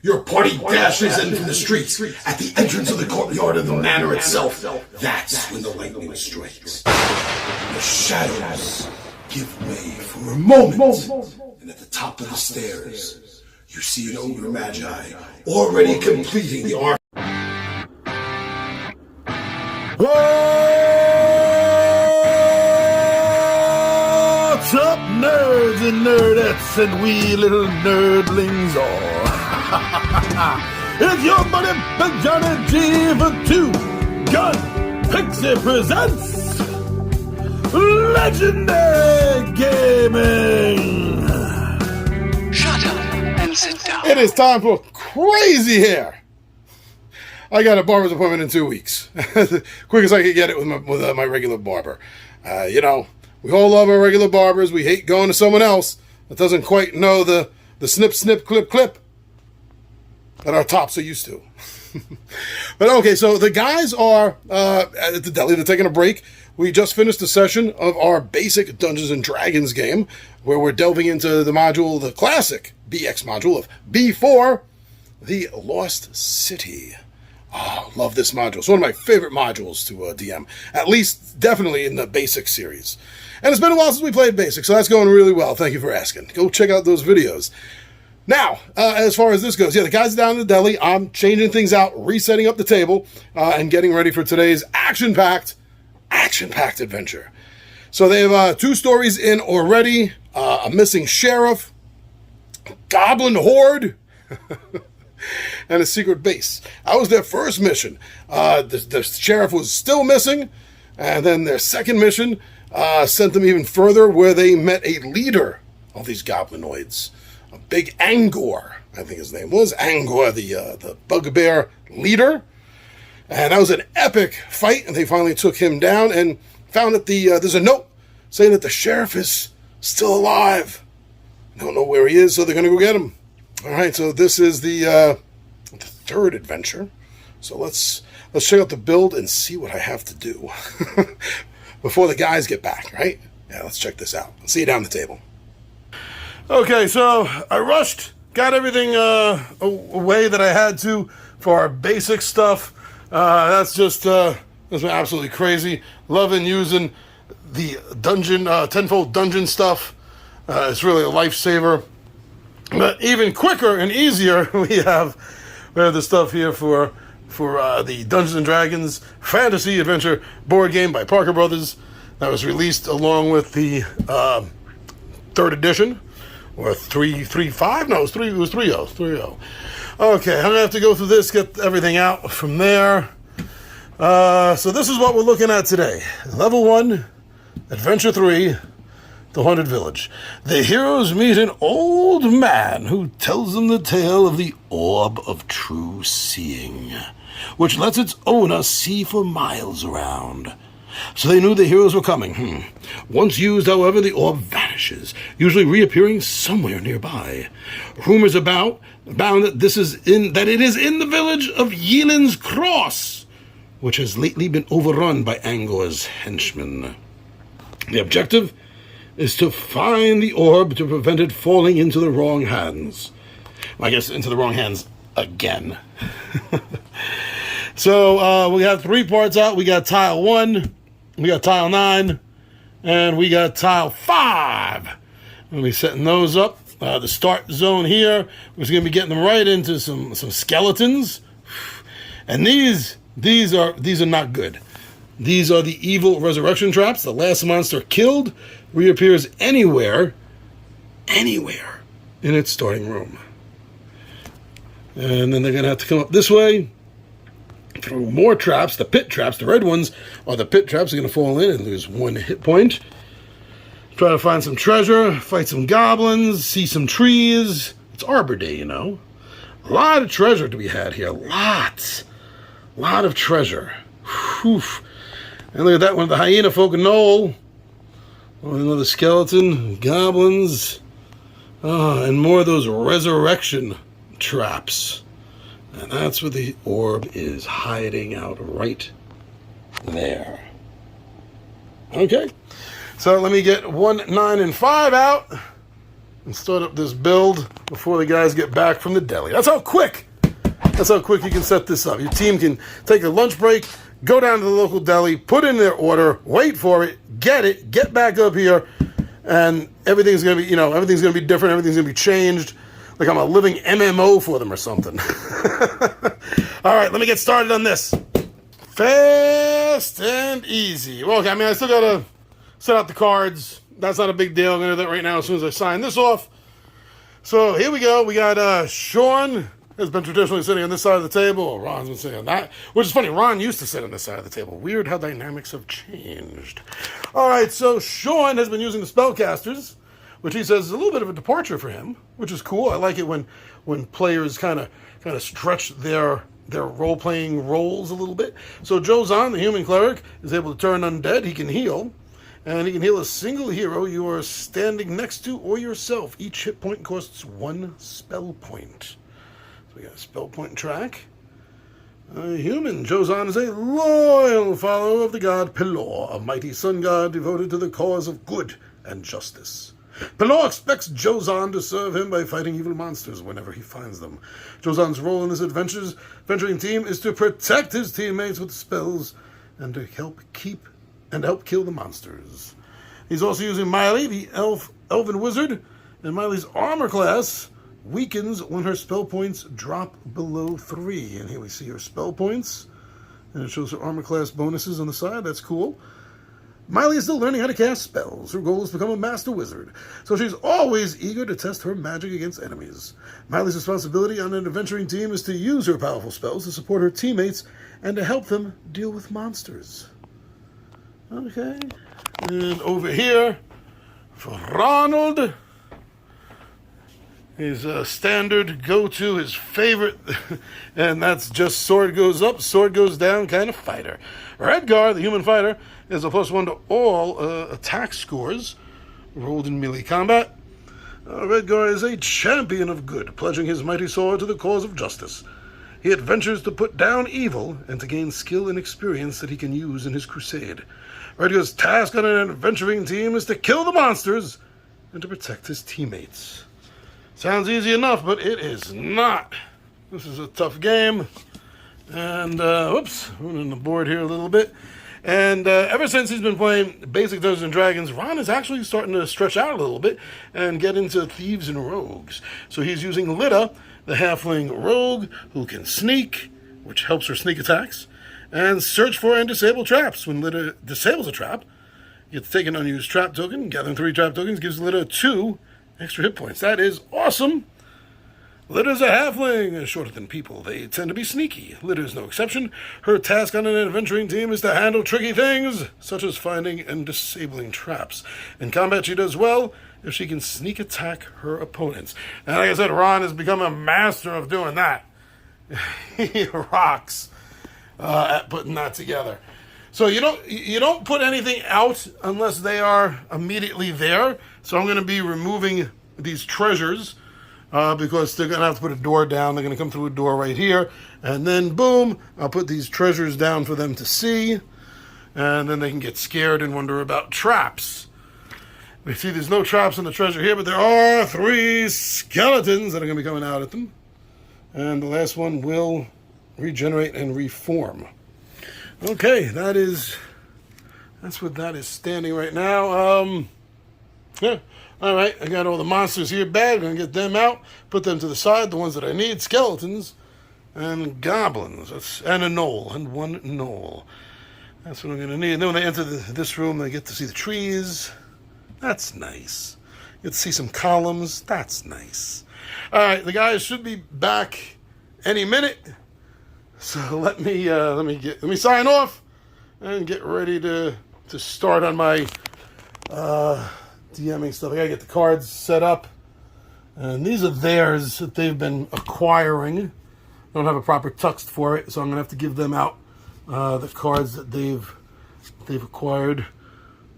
Your party dashes in from the streets at the entrance of the courtyard of the manor itself. That's when the lightning strikes. The shadows give way for a moment, and at the top of the stairs, you see an ogre magi already completing the arc. What's up, nerds and nerdettes and wee little nerdlings all? It's your buddy Johnny G for Two Gun Pixie presents Legendary Gaming. Shut up and sit down. It is time for crazy hair. I got a barber's appointment in 2 weeks. Quick as I could get it with my regular barber. We all love our regular barbers. We hate going to someone else that doesn't quite know the snip, snip, clip, clip that our tops are used to. But okay, so the guys are at the deli. They're taking a break. We just finished a session of our basic Dungeons and Dragons game where we're delving into the classic BX module of B4, the Lost City. Oh, love this module. It's one of my favorite modules to DM. At least, definitely in the basic series. And it's been a while since we played basic, so that's going really well. Thank you for asking. Go check out those videos. Now, as far as this goes, the guys are down in the deli. I'm changing things out, resetting up the table, and getting ready for today's action-packed adventure. So they have 2 stories in already. A missing sheriff, goblin horde, and a secret base. That was their first mission. The sheriff was still missing, and then their second mission sent them even further, where they met a leader of these goblinoids, a big Angor. I think his name was Angor, the bugbear leader. And that was an epic fight, and they finally took him down and found that there's a note saying that the sheriff is still alive. Don't know where he is, so they're going to go get him. All right, so this is the third adventure. So let's check out the build and see what I have to do before the guys get back, right? Yeah, let's check this out. I'll see you down the table. Okay, so I rushed, got everything away that I had to for our basic stuff. That's been absolutely crazy. Loving using the dungeon, tenfold dungeon stuff. It's really a lifesaver. But even quicker and easier, we have the stuff here for the Dungeons and Dragons Fantasy Adventure board game by Parker Brothers that was released along with the 3rd edition, or 3.5? No, it was 3.0. Okay, I'm gonna have to go through this, get everything out from there. So this is what we're looking at today. Level 1, Adventure 3. The Haunted Village. The heroes meet an old man who tells them the tale of the Orb of True Seeing, which lets its owner see for miles around. So they knew the heroes were coming. Once used, however, the orb vanishes, usually reappearing somewhere nearby. Rumors abound that it is in the village of Yeelan's Cross, which has lately been overrun by Angor's henchmen. The objective is to find the orb to prevent it falling into the wrong hands. I guess into the wrong hands again. So we have 3 parts out. We got tile 1, we got tile 9, and we got tile 5. We'll be setting those up. The start zone here, we're going to be getting them right into some skeletons. And these are not good. These are the evil resurrection traps. The last monster killed reappears anywhere in its starting room. And then they're going to have to come up this way through more traps. The pit traps, the red ones, are the pit traps. They're going to fall in and lose 1 hit point. Try to find some treasure, fight some goblins, see some trees. It's Arbor Day, A lot of treasure to be had here. Lot of treasure. Whew. And look at that one, the hyena folk knoll. Another skeleton, goblins, and more of those resurrection traps. And that's where the orb is hiding out right there. Okay, so let me get 1, 9, and 5 out. and start up this build before the guys get back from the deli. That's how quick you can set this up. Your team can take a lunch break, go down to the local deli, put in their order, wait for it, get back up here, and everything's gonna be, everything's gonna be different, everything's gonna be changed. Like I'm a living MMO for them or something. All right, let me get started on this. Fast and easy. Well, okay, I still gotta set out the cards. That's not a big deal. I'm gonna do that right now as soon as I sign this off. So here we go. We got Sean has been traditionally sitting on this side of the table. Ron's been sitting on that, which is funny. Ron used to sit on this side of the table. Weird how dynamics have changed. All right, so Sean has been using the spellcasters, which he says is a little bit of a departure for him, which is cool. I like it when players kind of stretch their role-playing roles a little bit. So Jozan, the human cleric, is able to turn undead. He can heal, and he can heal a single hero you are standing next to or yourself. Each hit point costs 1 spell point. So we got a spell point track. Human, Jozan is a loyal follower of the god Pelor, a mighty sun god devoted to the cause of good and justice. Pelor expects Jozan to serve him by fighting evil monsters whenever he finds them. Jozan's role in this adventuring team is to protect his teammates with spells and to help kill the monsters. He's also using Miley, the elven wizard, and Miley's armor class weakens when her spell points drop below 3. And here we see her spell points, and it shows her armor class bonuses on the side. That's cool. Miley is still learning how to cast spells. Her goal is to become a master wizard, so she's always eager to test her magic against enemies. Miley's responsibility on an adventuring team is to use her powerful spells to support her teammates and to help them deal with monsters. Okay. And over here, for Ronald, his standard go-to, his favorite, and that's just sword goes up, sword goes down kind of fighter. Redgar, the human fighter, is a +1 to all attack scores rolled in melee combat. Redgar is a champion of good, pledging his mighty sword to the cause of justice. He adventures to put down evil and to gain skill and experience that he can use in his crusade. Redgar's task on an adventuring team is to kill the monsters and to protect his teammates. Sounds easy enough, but it is not. This is a tough game. And, whoops, running the board here a little bit. And ever since he's been playing basic Dungeons & Dragons, Ron is actually starting to stretch out a little bit and get into thieves and rogues. So he's using Lita, the halfling rogue, who can sneak, which helps her sneak attacks, and search for and disable traps. When Lita disables a trap, you get to take an unused trap token. Gathering 3 trap tokens gives Lita 2 extra hit points. That is awesome. Lita's a halfling, shorter than people. They tend to be sneaky. Lita is no exception. Her task on an adventuring team is to handle tricky things, such as finding and disabling traps. In combat, she does well if she can sneak attack her opponents. And like I said, Ron has become a master of doing that. He rocks at putting that together. So you don't put anything out unless they are immediately there. So I'm going to be removing these treasures because they're going to have to put a door down. They're going to come through a door right here. And then, boom, I'll put these treasures down for them to see. And then they can get scared and wonder about traps. We see there's no traps in the treasure here, but there are 3 skeletons that are going to be coming out at them. And the last one will regenerate and reform. Okay, that's what that is standing right now. Yeah. All right, I got all the monsters here bad. I'm going to get them out, put them to the side, the ones that I need, skeletons and goblins. And a gnoll, and 1 gnoll. That's what I'm going to need. And then when they enter this room, they get to see the trees. That's nice. You get to see some columns. That's nice. All right, the guys should be back any minute. So let me sign off and get ready to start on my DMing stuff. I gotta get the cards set up, and these are theirs that they've been acquiring. I don't have a proper text for it, so I'm gonna have to give them out the cards that they've acquired,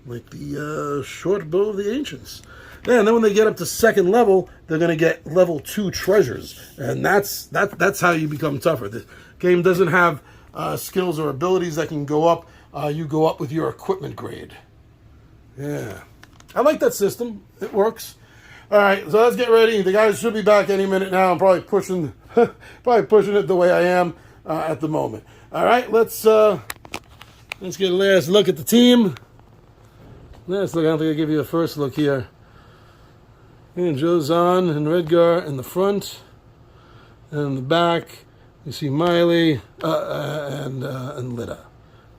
like the short bow of the ancients. Yeah, and then when they get up to 2nd level, they're going to get level 2 treasures. And that's how you become tougher. The game doesn't have skills or abilities that can go up. You go up with your equipment grade. Yeah. I like that system. It works. All right, so let's get ready. The guys should be back any minute now. I'm probably pushing it the way I am at the moment. All right, let's get a last look at the team. Last look. I don't think I give you a first look here. And Jozan and Redgar in the front, and in the back you see Miley and Lida.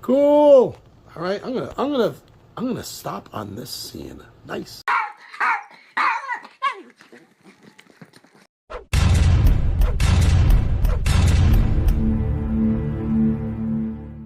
Cool. All right, I'm gonna stop on this scene. Nice.